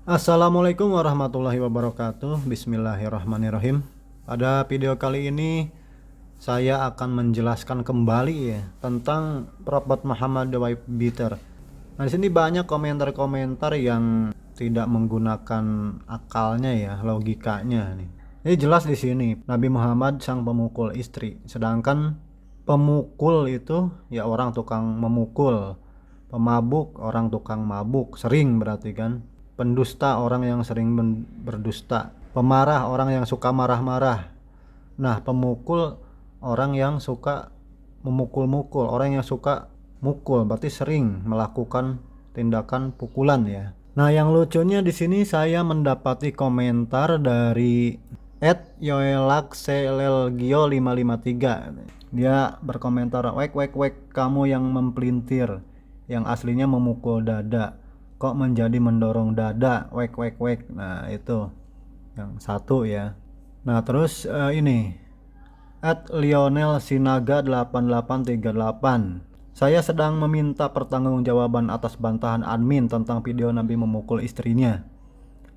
Assalamualaikum warahmatullahi wabarakatuh. Bismillahirrahmanirrahim. Pada video kali ini saya akan menjelaskan kembali ya tentang Prophet Muhammad the Wife Beater. Nah, di sini banyak komentar-komentar yang tidak menggunakan akalnya ya, logikanya nih. Ini jelas di sini Nabi Muhammad sang pemukul istri, sedangkan pemukul itu ya orang tukang memukul, pemabuk orang tukang mabuk, sering berarti kan. Pendusta orang yang sering berdusta, pemarah orang yang suka marah-marah. Nah, pemukul orang yang suka memukul-mukul, orang yang suka mukul, berarti sering melakukan tindakan pukulan ya. Nah, yang lucunya di sini saya mendapati komentar dari @yoelakselelgio553. Dia berkomentar, "Wek wek wek, kamu yang mempelintir, yang aslinya memukul dada, kok menjadi mendorong dada, wek wek wek." Nah, itu yang satu ya. Nah, terus ini @Lionel Sinaga 8838, "Saya sedang meminta pertanggungjawaban atas bantahan admin tentang video Nabi memukul istrinya.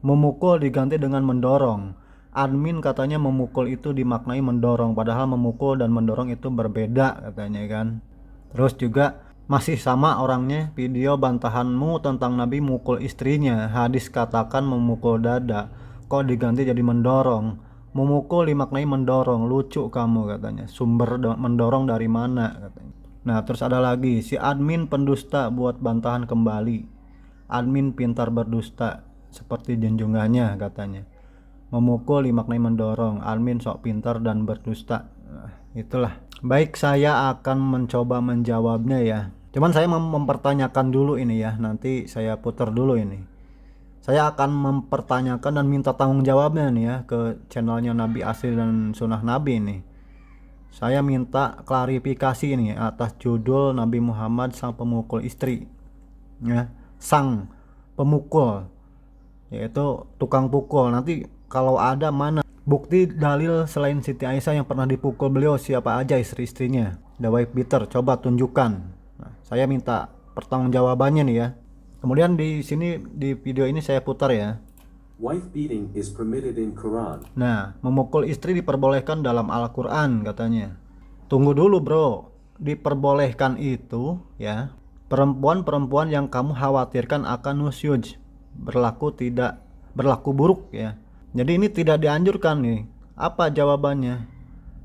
Memukul diganti dengan mendorong. Admin katanya memukul itu dimaknai mendorong, padahal memukul dan mendorong itu berbeda katanya kan. Terus juga masih sama orangnya, video bantahanmu tentang Nabi mukul istrinya, hadis katakan memukul dada, kok diganti jadi mendorong. Memukul dimaknai mendorong, lucu kamu katanya. Sumber mendorong dari mana katanya." Nah, terus ada lagi, "Si admin pendusta buat bantahan kembali. Admin pintar berdusta seperti junjungannya katanya. Memukul dimaknai mendorong, admin sok pintar dan berdusta." Nah, itulah. Baik, saya akan mencoba menjawabnya ya. Cuman saya mempertanyakan dulu ini ya, nanti saya putar dulu ini. Saya akan mempertanyakan dan minta tanggung jawabnya nih ya ke channelnya Nabi Asli dan Sunnah Nabi ini. Saya minta klarifikasi ini atas judul Nabi Muhammad sang pemukul istri ya, sang pemukul, yaitu tukang pukul. Nanti kalau ada mana bukti dalil selain Siti Aisyah yang pernah dipukul beliau, siapa aja istri-istrinya the wife beater, coba tunjukkan. Nah, saya minta pertanggungjawabannya nih ya. Kemudian di sini di video ini saya putar ya. Wife beating is permitted in Quran. Nah, memukul istri diperbolehkan dalam Al-Quran katanya. Tunggu dulu bro, diperbolehkan itu ya perempuan-perempuan yang kamu khawatirkan akan nusyuj, berlaku buruk ya. Jadi ini tidak dianjurkan nih. Apa jawabannya?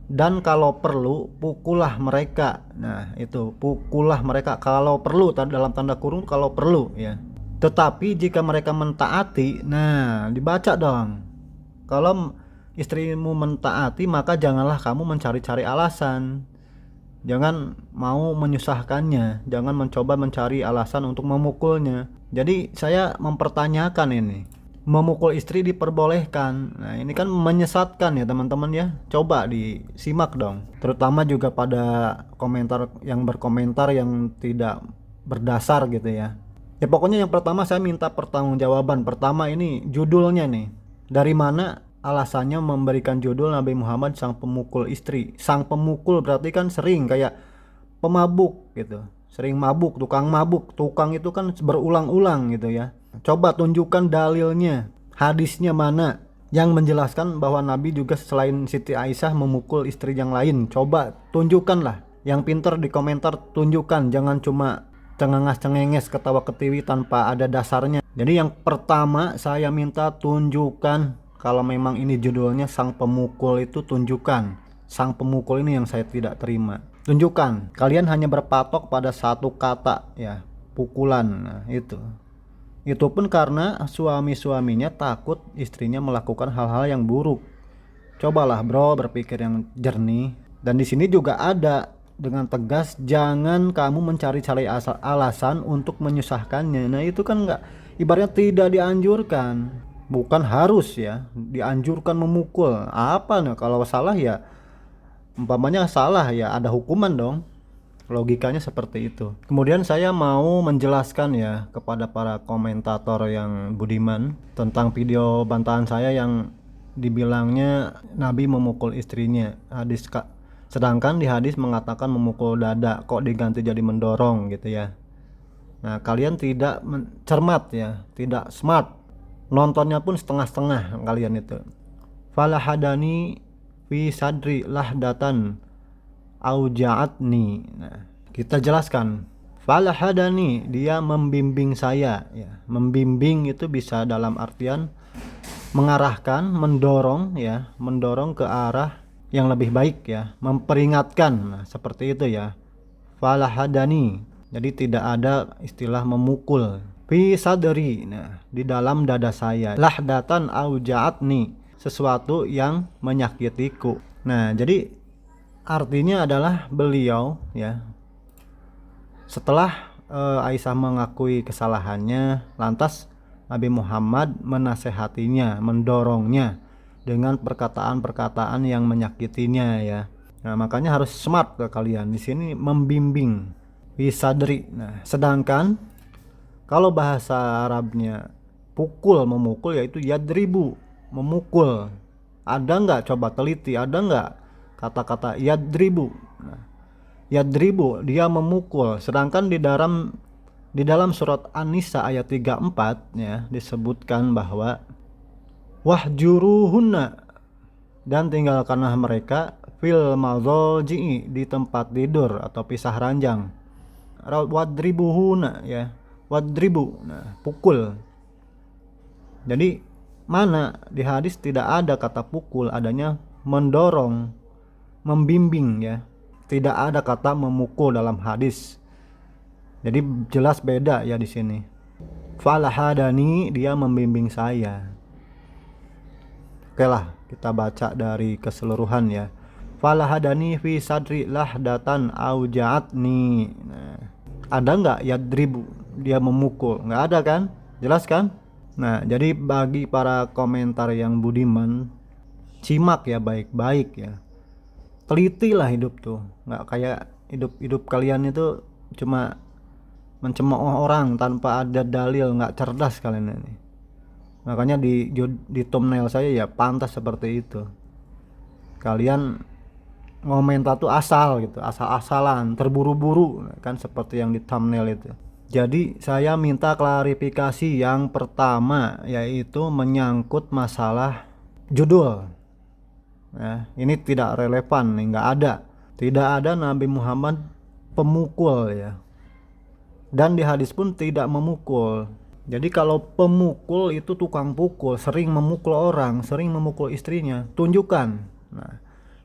Dan kalau perlu pukullah mereka. Nah, itu pukullah mereka kalau perlu, dalam tanda kurung kalau perlu ya. Tetapi jika mereka mentaati, nah dibaca dong. Kalau istrimu mentaati, maka janganlah kamu mencari-cari alasan. Jangan mau menyusahkannya, jangan mencoba mencari alasan untuk memukulnya. Jadi saya mempertanyakan ini. Memukul istri diperbolehkan. Nah, ini kan menyesatkan ya teman-teman ya. Coba disimak dong. Terutama juga pada komentar yang berkomentar yang tidak berdasar gitu ya. Ya pokoknya yang pertama saya minta pertanggungjawaban. Pertama ini judulnya nih. Dari mana alasannya memberikan judul Nabi Muhammad sang pemukul istri? Sang pemukul berarti kan sering kayak pemabuk gitu. Sering mabuk, tukang mabuk. Tukang itu kan berulang-ulang gitu ya. Coba tunjukkan dalilnya, hadisnya mana yang menjelaskan bahwa Nabi juga selain Siti Aisyah memukul istri yang lain. Coba tunjukkanlah. Yang pinter di komentar tunjukkan, jangan cuma cengenges-cengenges ketawa ketiwi tanpa ada dasarnya. Jadi yang pertama saya minta tunjukkan, kalau memang ini judulnya sang pemukul itu tunjukkan. Sang pemukul ini yang saya tidak terima. Tunjukkan. Kalian hanya berpatok pada satu kata ya, pukulan. Nah, itu. Itu pun karena suami-suaminya takut istrinya melakukan hal-hal yang buruk. Cobalah bro berpikir yang jernih. Dan di sini juga ada dengan tegas, jangan kamu mencari-cari alasan untuk menyusahkannya. Nah itu kan nggak, ibaratnya tidak dianjurkan, bukan harus ya, dianjurkan memukul. Apa nih kalau salah ya, umpamanya salah ya ada hukuman dong. Logikanya seperti itu. Kemudian saya mau menjelaskan ya kepada para komentator yang budiman tentang video bantahan saya yang dibilangnya Nabi memukul istrinya. Sedangkan di hadis mengatakan memukul dada, kok diganti jadi mendorong gitu ya. Nah, kalian tidak cermat ya, tidak smart. nontonnya pun setengah-setengah kalian itu. Falahadani fi sadri lahdatan auja'atni. Nah, kita jelaskan. Falahadani, dia membimbing saya ya. Membimbing itu bisa dalam artian mengarahkan, mendorong ya, mendorong ke arah yang lebih baik ya, memperingatkan. Nah, seperti itu ya. Falahadani. Jadi tidak ada istilah memukul. Fi sadri, nah, di dalam dada saya. Lahdatan auja'atni, sesuatu yang menyakitiku. Nah, jadi artinya adalah beliau ya, setelah Aisyah mengakui kesalahannya, lantas Nabi Muhammad menasehatinya, mendorongnya dengan perkataan-perkataan yang menyakitinya ya. Nah, makanya harus smart ke kalian. Di sini membimbing wisadri. Nah, sedangkan kalau bahasa Arabnya pukul, memukul, yaitu yadribu, memukul. Ada nggak, coba teliti, ada nggak kata-kata yadribu? Nah, yadribu, dia memukul. Sedangkan di dalam surat An-Nisa ayat 34 ya, disebutkan bahwa wahjuruhunna, dan tinggalkanlah mereka fil madzaji'i, di tempat tidur atau pisah ranjang. Wadribuhunna ya, wadribu, nah, pukul. Jadi mana di hadis tidak ada kata pukul, adanya mendorong, membimbing ya. Tidak ada kata memukul dalam hadis. Jadi jelas beda ya di sini. Falahadani, dia membimbing saya. Oke lah, kita baca dari keseluruhan ya. Falahadani fi sadri lahdatan auja'atni. Nah, ada nggak yadribu, dia memukul? Nggak ada kan? Jelas kan? Nah, jadi bagi para komentar yang budiman, simak ya baik-baik ya. Telitilah hidup tuh, nggak kayak hidup kalian itu cuma mencemooh orang tanpa ada dalil, nggak cerdas kalian ini. Makanya di thumbnail saya ya pantas seperti itu. Kalian ngomentar tuh asal gitu, asal-asalan, terburu-buru kan, seperti yang di thumbnail itu. Jadi saya minta klarifikasi yang pertama, yaitu menyangkut masalah judul. Nah, ini tidak relevan nih, nggak ada. Tidak ada Nabi Muhammad pemukul ya. Dan di hadis pun tidak memukul. Jadi kalau pemukul itu tukang pukul, sering memukul orang, sering memukul istrinya, tunjukkan. Nah,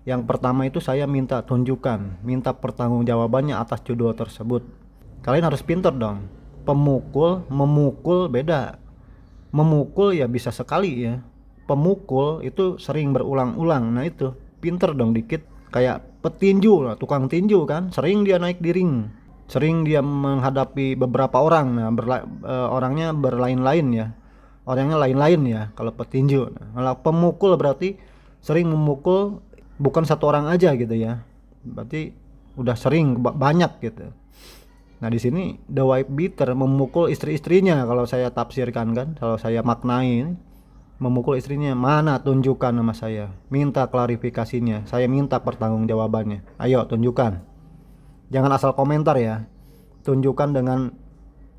yang pertama itu saya minta tunjukkan, minta pertanggungjawabannya atas judul tersebut. Kalian harus pintar dong. Pemukul, memukul beda. Memukul ya bisa sekali ya. Pemukul itu sering berulang-ulang. Nah itu pinter dong dikit. Kayak petinju lah, tukang tinju kan, sering dia naik di ring, sering dia menghadapi beberapa orang. Nah orangnya berlain-lain ya, orangnya lain-lain ya kalau petinju. Nah, kalau pemukul berarti sering memukul, bukan satu orang aja gitu ya, berarti udah sering banyak gitu. Nah di sini the wife beater memukul istri-istrinya, kalau saya tafsirkan kan, kalau saya maknai, memukul istrinya. Mana, tunjukkan nama saya, minta klarifikasinya, saya minta pertanggungjawabannya. Ayo tunjukkan, jangan asal komentar ya, tunjukkan dengan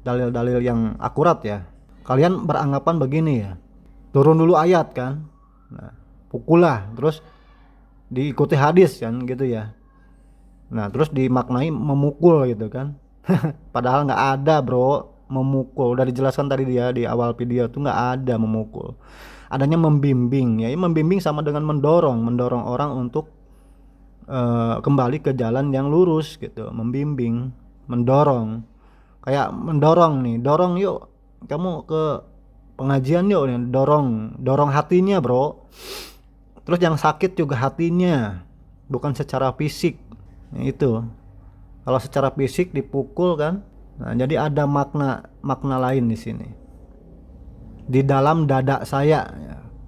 dalil-dalil yang akurat ya. Kalian beranggapan begini ya, turun dulu ayat kan, nah pukullah, terus diikuti hadis kan gitu ya, nah terus dimaknai memukul gitu kan. Padahal nggak ada bro memukul, udah dijelaskan tadi dia di awal video tuh nggak ada memukul, adanya membimbing ya. Membimbing sama dengan mendorong orang untuk kembali ke jalan yang lurus gitu. Membimbing, mendorong, kayak mendorong nih, dorong yuk kamu ke pengajian yuk nih, dorong hatinya bro. Terus yang sakit juga hatinya, bukan secara fisik ya, itu kalau secara fisik dipukul kan. Nah, jadi ada makna lain di sini. Di dalam dada saya,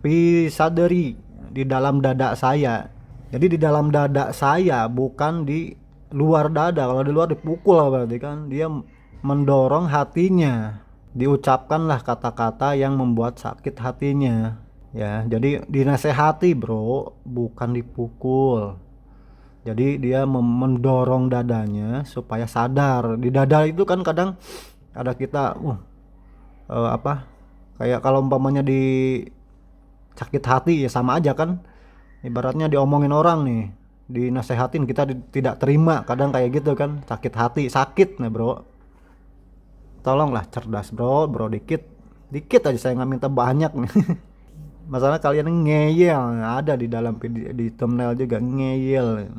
fi sadri, di dalam dada saya. Jadi di dalam dada saya, bukan di luar dada. Kalau di luar dipukul berarti kan dia mendorong hatinya. Diucapkanlah kata-kata yang membuat sakit hatinya. Ya, jadi dinasehati bro, bukan dipukul. Jadi dia mendorong dadanya supaya sadar. Di dada itu kan kadang ada kita Kayak kalau umpamanya di sakit hati ya sama aja kan, ibaratnya diomongin orang nih, dinasehatin kita tidak terima, kadang kayak gitu kan, sakit hati, sakit nah bro. Tolonglah cerdas bro, dikit dikit aja, saya nggak minta banyak nih. Masalah kalian ngeyel, ada di dalam video, di thumbnail juga ngeyel,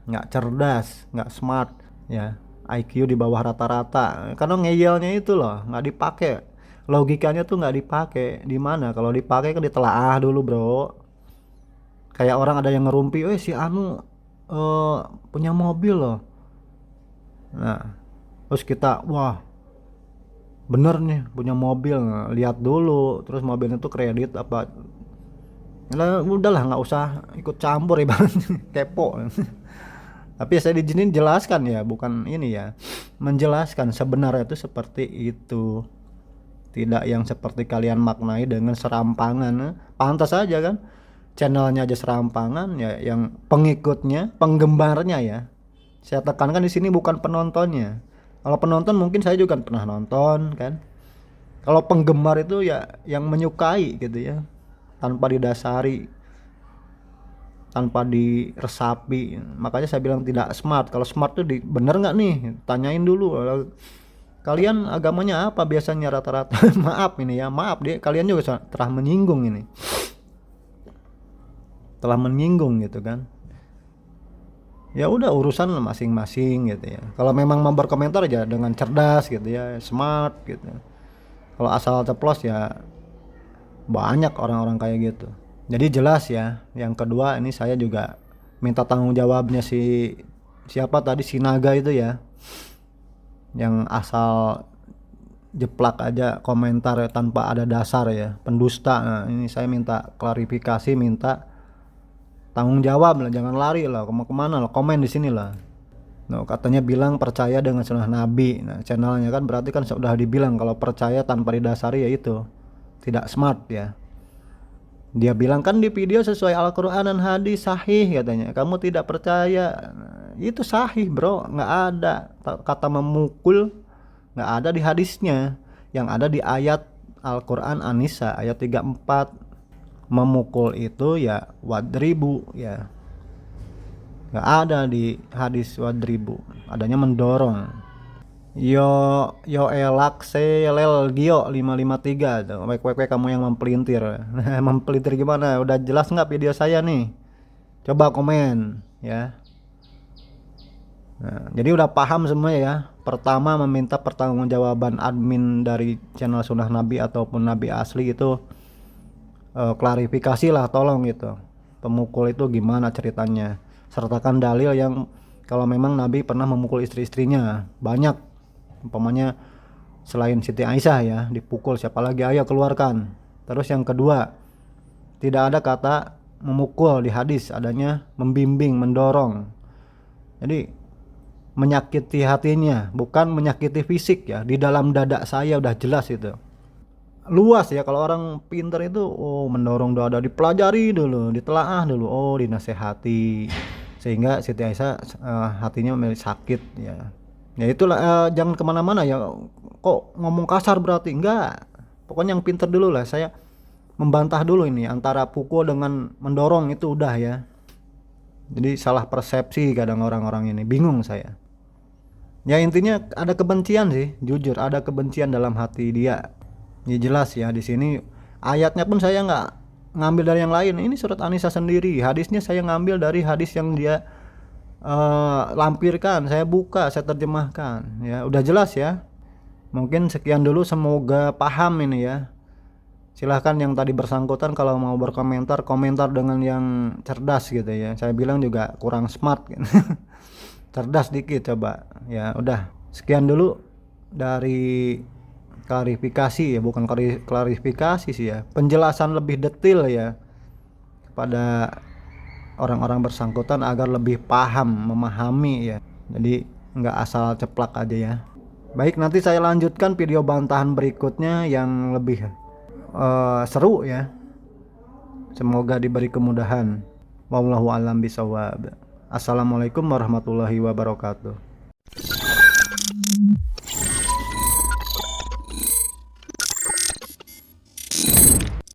nggak cerdas, nggak smart ya, IQ di bawah rata-rata, karena ngeyelnya itu loh nggak dipakai, logikanya tuh nggak dipakai. Di mana kalau dipakai kan ditelaah dulu bro. Kayak orang ada yang ngerumpi, si Anu punya mobil loh, nah terus kita wah bener nih punya mobil, lihat dulu terus mobilnya tuh kredit apa. Lah udahlah nggak usah ikut campur ibaratnya kepo. Tapi saya dijinin jelaskan ya, bukan ini ya, menjelaskan sebenarnya itu seperti itu, tidak yang seperti kalian maknai dengan serampangan. Pantas aja kan channelnya aja serampangan ya, yang pengikutnya, penggemarnya ya. Saya tekankan di sini bukan penontonnya. Kalau penonton mungkin saya juga pernah nonton kan. Kalau penggemar itu ya yang menyukai gitu ya, tanpa didasari, tanpa diresapi. Makanya saya bilang tidak smart. Kalau smart tuh bener nggak nih? Tanyain dulu. Kalian agamanya apa biasanya rata-rata? Maaf ini ya, maaf deh. Kalian juga telah menyinggung ini, telah menyinggung gitu kan. Ya udah urusan masing-masing gitu ya. Kalau memang mau berkomentar aja dengan cerdas gitu ya, smart gitu. Kalau asal ceplos ya banyak orang-orang kayak gitu. Jadi jelas ya. Yang kedua ini saya juga minta tanggung jawabnya siapa tadi, si Naga itu ya, yang asal jeplak aja komentar tanpa ada dasar ya, pendusta. Nah ini saya minta klarifikasi, minta tanggung jawab lah, jangan lari lah, kemana lah, komen di sini lah. Nah, katanya bilang percaya dengan sunnah Nabi. Nah, channelnya kan berarti kan sudah dibilang kalau percaya tanpa didasari ya itu tidak smart ya. Dia bilang kan di video sesuai Al-Quran dan hadis sahih katanya. Kamu tidak percaya, nah, itu sahih bro, nggak ada kata memukul, nggak ada di hadisnya. Yang ada di ayat Al-Quran An-Nisa ayat 34. Memukul itu ya wadribu ya, nggak ada di hadis wadribu, adanya mendorong. Yo elak selel gio 553 tuh, wek kamu yang mempelintir. Mempelintir gimana, udah jelas nggak video saya nih, coba komen ya. Nah, jadi udah paham semua ya. Pertama, meminta pertanggungjawaban admin dari channel Sunnah Nabi ataupun Nabi Asli itu, klarifikasi lah tolong gitu, pemukul itu gimana ceritanya, sertakan dalil yang kalau memang Nabi pernah memukul istri-istrinya banyak, umpamanya selain Siti Aisyah ya dipukul, siapa lagi, ayo keluarkan. Terus yang kedua, tidak ada kata memukul di hadis, adanya membimbing, mendorong. Jadi menyakiti hatinya, bukan menyakiti fisik ya. Di dalam dada saya udah jelas itu, luas ya. Kalau orang pinter itu mendorong dada, dipelajari dulu, ditelaah dulu, dinasehati, sehingga Siti Aisyah hatinya sakit ya. Ya itulah, jangan kemana-mana ya, kok ngomong kasar berarti enggak. Pokoknya yang pinter dulu lah. Saya membantah dulu ini antara pukul dengan mendorong itu udah ya. Jadi salah persepsi kadang orang-orang ini, bingung saya. Ya intinya ada kebencian sih, jujur ada kebencian dalam hati dia. Ya jelas ya, di sini ayatnya pun saya nggak ngambil dari yang lain. Ini surat An-Nisa sendiri, hadisnya saya ngambil dari hadis yang dia lampirkan. Saya buka, saya terjemahkan. Ya udah jelas ya. Mungkin sekian dulu, semoga paham ini ya. Silahkan yang tadi bersangkutan kalau mau berkomentar, komentar dengan yang cerdas gitu ya. Saya bilang juga kurang smart gitu. Cerdas dikit coba. Ya udah, sekian dulu dari klarifikasi ya, bukan klarifikasi sih ya, penjelasan lebih detail ya kepada orang-orang bersangkutan agar lebih paham, memahami ya. Jadi nggak asal ceplak aja ya. Baik, nanti saya lanjutkan video bantahan berikutnya yang lebih seru ya. Semoga diberi kemudahan. Wallahu a'lam bishawab. Assalamualaikum warahmatullahi wabarakatuh.